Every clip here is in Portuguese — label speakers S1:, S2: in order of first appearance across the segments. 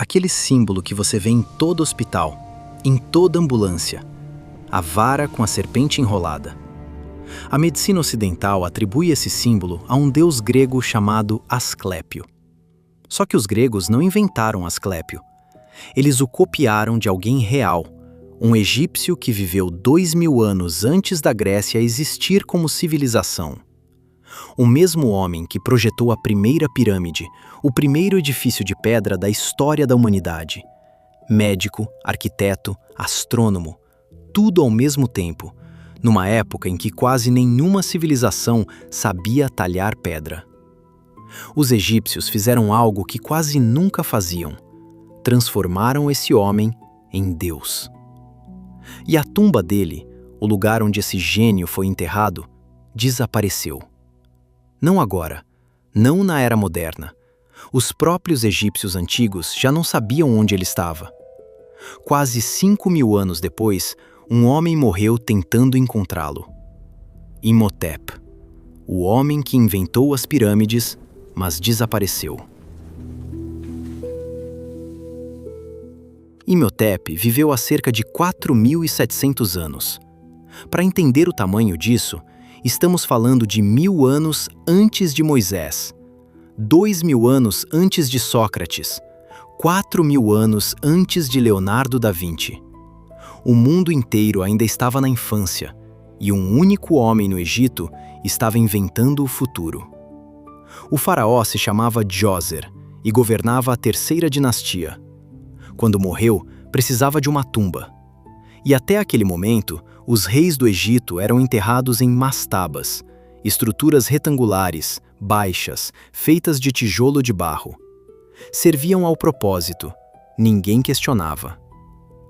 S1: Aquele símbolo que você vê em todo hospital, em toda ambulância, a vara com a serpente enrolada. A medicina ocidental atribui esse símbolo a um deus grego chamado Asclépio. Só que os gregos não inventaram Asclépio. Eles o copiaram de alguém real, um egípcio que viveu 2000 anos antes da Grécia existir como civilização. O mesmo homem que projetou a primeira pirâmide, o primeiro edifício de pedra da história da humanidade. Médico, arquiteto, astrônomo, tudo ao mesmo tempo, numa época em que quase nenhuma civilização sabia talhar pedra. Os egípcios fizeram algo que quase nunca faziam: transformaram esse homem em Deus. E a tumba dele, o lugar onde esse gênio foi enterrado, desapareceu. Não agora, não na era moderna. Os próprios egípcios antigos já não sabiam onde ele estava. Quase 5.000 anos depois, um homem morreu tentando encontrá-lo. Imhotep, o homem que inventou as pirâmides, mas desapareceu. Imhotep viveu há cerca de 4.700 anos. Para entender o tamanho disso, estamos falando de 1.000 anos antes de Moisés, 2.000 anos antes de Sócrates, 4.000 anos antes de Leonardo da Vinci. O mundo inteiro ainda estava na infância, e um único homem no Egito estava inventando o futuro. O faraó se chamava Djoser e governava a terceira dinastia. Quando morreu, precisava de uma tumba. E até aquele momento, os reis do Egito eram enterrados em mastabas, estruturas retangulares, baixas, feitas de tijolo de barro. Serviam ao propósito, ninguém questionava.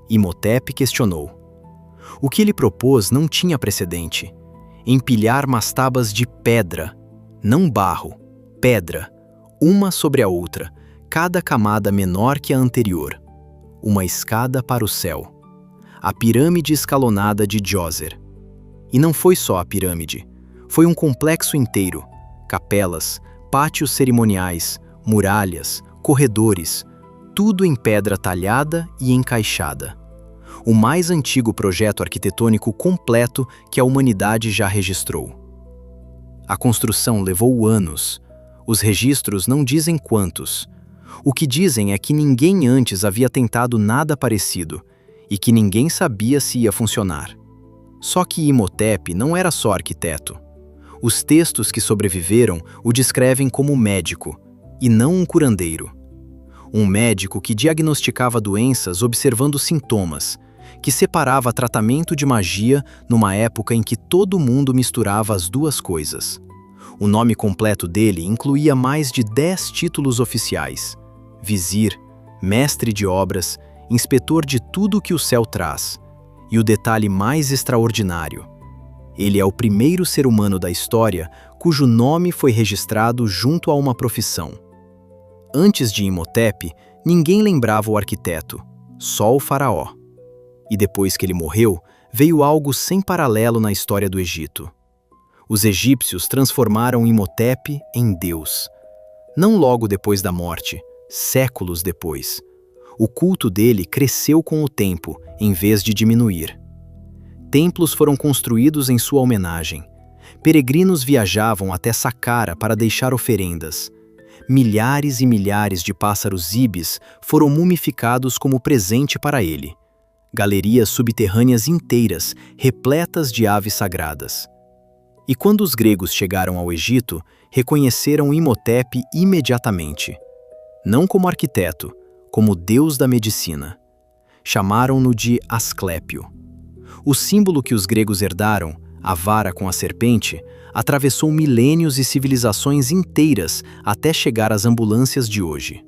S1: Imhotep questionou. O que ele propôs não tinha precedente: empilhar mastabas de pedra, não barro, pedra, uma sobre a outra, cada camada menor que a anterior. Uma escada para o céu. A pirâmide escalonada de Djoser. E não foi só a pirâmide, foi um complexo inteiro: capelas, pátios cerimoniais, muralhas, corredores, tudo em pedra talhada e encaixada. O mais antigo projeto arquitetônico completo que a humanidade já registrou. A construção levou anos. Os registros não dizem quantos. O que dizem é que ninguém antes havia tentado nada parecido e que ninguém sabia se ia funcionar. Só que Imhotep não era só arquiteto. Os textos que sobreviveram o descrevem como médico, e não um curandeiro. Um médico que diagnosticava doenças observando sintomas, que separava tratamento de magia numa época em que todo mundo misturava as duas coisas. O nome completo dele incluía mais de 10 títulos oficiais: vizir, mestre de obras, inspetor de tudo que o céu traz. E o detalhe mais extraordinário: ele é o primeiro ser humano da história cujo nome foi registrado junto a uma profissão. Antes de Imhotep, ninguém lembrava o arquiteto, só o faraó. E depois que ele morreu, veio algo sem paralelo na história do Egito. Os egípcios transformaram Imhotep em Deus. Não logo depois da morte, séculos depois. O culto dele cresceu com o tempo, em vez de diminuir. Templos foram construídos em sua homenagem. Peregrinos viajavam até Saqqara para deixar oferendas. Milhares e milhares de pássaros ibis foram mumificados como presente para ele. Galerias subterrâneas inteiras, repletas de aves sagradas. E quando os gregos chegaram ao Egito, reconheceram Imhotep imediatamente. Não como arquiteto, como deus da medicina. Chamaram-no de Asclépio. O símbolo que os gregos herdaram, a vara com a serpente, atravessou milênios e civilizações inteiras até chegar às ambulâncias de hoje.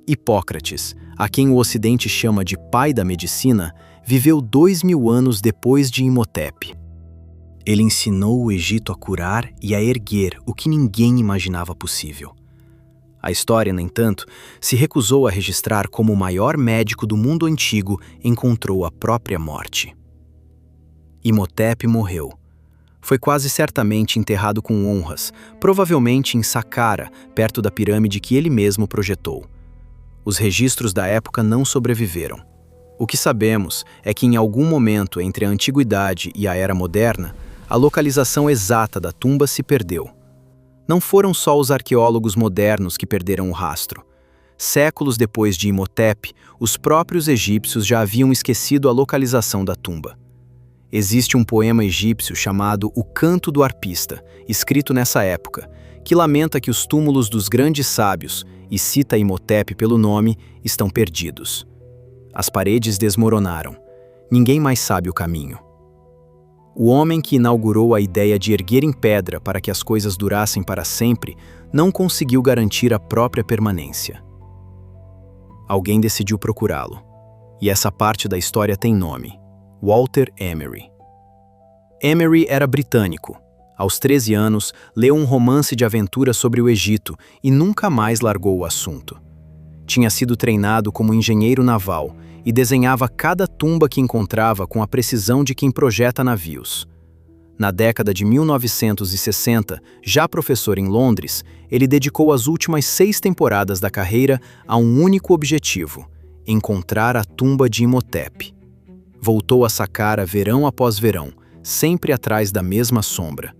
S1: Hipócrates, a quem o Ocidente chama de pai da medicina, viveu 2.000 anos depois de Imhotep. Ele ensinou o Egito a curar e a erguer o que ninguém imaginava possível. A história, no entanto, se recusou a registrar como o maior médico do mundo antigo encontrou a própria morte. Imhotep morreu. Foi quase certamente enterrado com honras, provavelmente em Saqqara, perto da pirâmide que ele mesmo projetou. Os registros da época não sobreviveram. O que sabemos é que em algum momento entre a antiguidade e a era moderna, a localização exata da tumba se perdeu. Não foram só os arqueólogos modernos que perderam o rastro. Séculos depois de Imhotep, os próprios egípcios já haviam esquecido a localização da tumba. Existe um poema egípcio chamado O Canto do Arpista, escrito nessa época, que lamenta que os túmulos dos grandes sábios, e cita Imhotep pelo nome, estão perdidos. As paredes desmoronaram. Ninguém mais sabe o caminho. O homem que inaugurou a ideia de erguer em pedra para que as coisas durassem para sempre não conseguiu garantir a própria permanência. Alguém decidiu procurá-lo. E essa parte da história tem nome: Walter Emery. Emery era britânico. Aos 13 anos, leu um romance de aventura sobre o Egito e nunca mais largou o assunto. Tinha sido treinado como engenheiro naval e desenhava cada tumba que encontrava com a precisão de quem projeta navios. Na década de 1960, já professor em Londres, ele dedicou as últimas 6 temporadas da carreira a um único objetivo: encontrar a tumba de Imhotep. Voltou a Saqqara verão após verão, sempre atrás da mesma sombra.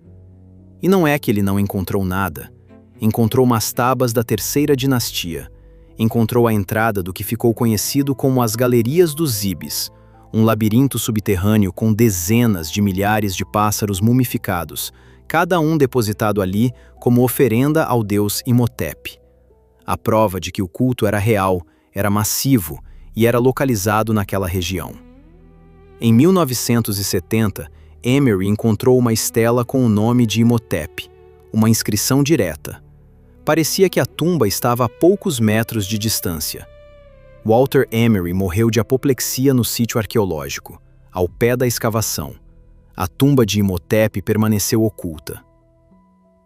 S1: E não é que ele não encontrou nada. Encontrou mastabas da terceira dinastia. Encontrou a entrada do que ficou conhecido como as Galerias dos Ibis, um labirinto subterrâneo com dezenas de milhares de pássaros mumificados, cada um depositado ali como oferenda ao deus Imhotep. A prova de que o culto era real, era massivo e era localizado naquela região. Em 1970, Emery encontrou uma estela com o nome de Imhotep, uma inscrição direta. Parecia que a tumba estava a poucos metros de distância. Walter Emery morreu de apoplexia no sítio arqueológico, ao pé da escavação. A tumba de Imhotep permaneceu oculta.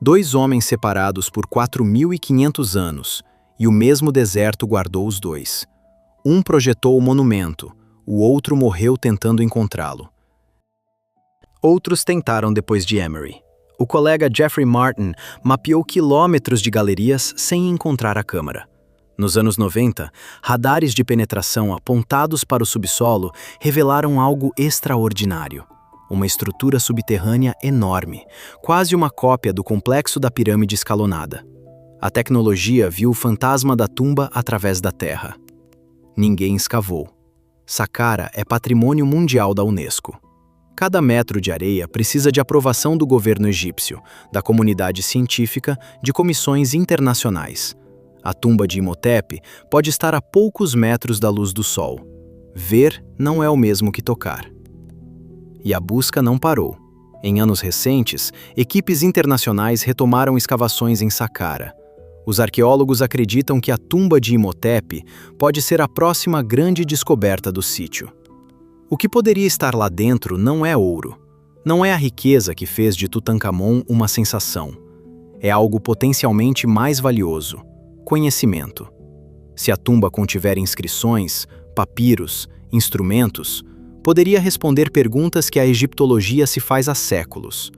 S1: 2 homens separados por 4.500 anos, e o mesmo deserto guardou os dois. Um projetou o monumento, o outro morreu tentando encontrá-lo. Outros tentaram depois de Emery. O colega Jeffrey Martin mapeou quilômetros de galerias sem encontrar a câmara. Nos anos 90, radares de penetração apontados para o subsolo revelaram algo extraordinário. Uma estrutura subterrânea enorme, quase uma cópia do complexo da pirâmide escalonada. A tecnologia viu o fantasma da tumba através da terra. Ninguém escavou. Saqqara é patrimônio mundial da Unesco. Cada metro de areia precisa de aprovação do governo egípcio, da comunidade científica, de comissões internacionais. A tumba de Imhotep pode estar a poucos metros da luz do sol. Ver não é o mesmo que tocar. E a busca não parou. Em anos recentes, equipes internacionais retomaram escavações em Saqqara. Os arqueólogos acreditam que a tumba de Imhotep pode ser a próxima grande descoberta do sítio. O que poderia estar lá dentro não é ouro. Não é a riqueza que fez de Tutankhamon uma sensação. É algo potencialmente mais valioso: conhecimento. Se a tumba contiver inscrições, papiros, instrumentos, poderia responder perguntas que a egiptologia se faz há séculos.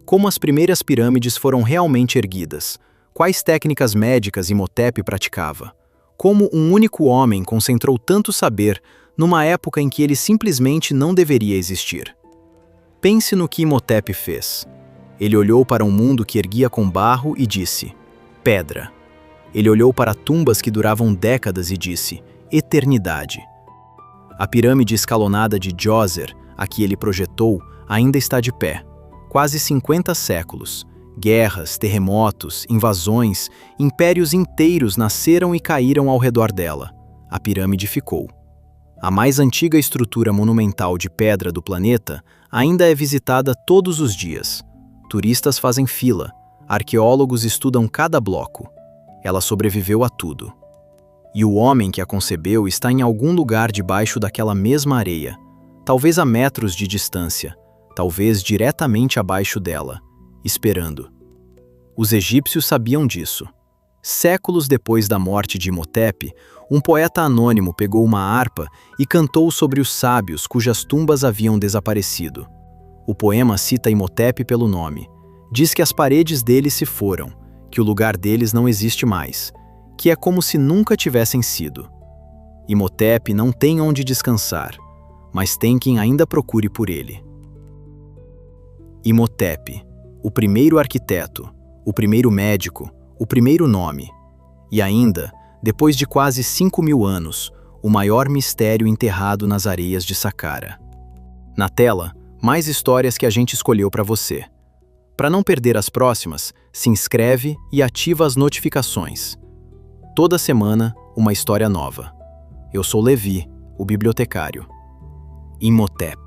S1: Como as primeiras pirâmides foram realmente erguidas? Quais técnicas médicas Imhotep praticava? Como um único homem concentrou tanto saber numa época em que ele simplesmente não deveria existir? Pense no que Imhotep fez. Ele olhou para um mundo que erguia com barro e disse: pedra. Ele olhou para tumbas que duravam décadas e disse: eternidade. A pirâmide escalonada de Djoser, a que ele projetou, ainda está de pé. Quase 50 séculos. Guerras, terremotos, invasões, impérios inteiros nasceram e caíram ao redor dela. A pirâmide ficou. A mais antiga estrutura monumental de pedra do planeta ainda é visitada todos os dias. Turistas fazem fila, arqueólogos estudam cada bloco. Ela sobreviveu a tudo. E o homem que a concebeu está em algum lugar debaixo daquela mesma areia, talvez a metros de distância, talvez diretamente abaixo dela, esperando. Os egípcios sabiam disso. Séculos depois da morte de Imhotep, um poeta anônimo pegou uma harpa e cantou sobre os sábios cujas tumbas haviam desaparecido. O poema cita Imhotep pelo nome. Diz que as paredes deles se foram, que o lugar deles não existe mais, que é como se nunca tivessem sido. Imhotep não tem onde descansar, mas tem quem ainda procure por ele. Imhotep, o primeiro arquiteto, o primeiro médico, o primeiro nome. E ainda, depois de quase 5.000 anos, o maior mistério enterrado nas areias de Saqqara. Na tela, mais histórias que a gente escolheu para você. Para não perder as próximas, se inscreve e ativa as notificações. Toda semana, uma história nova. Eu sou Levi, o bibliotecário. Imhotep,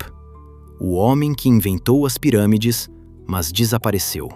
S1: o homem que inventou as pirâmides, mas desapareceu.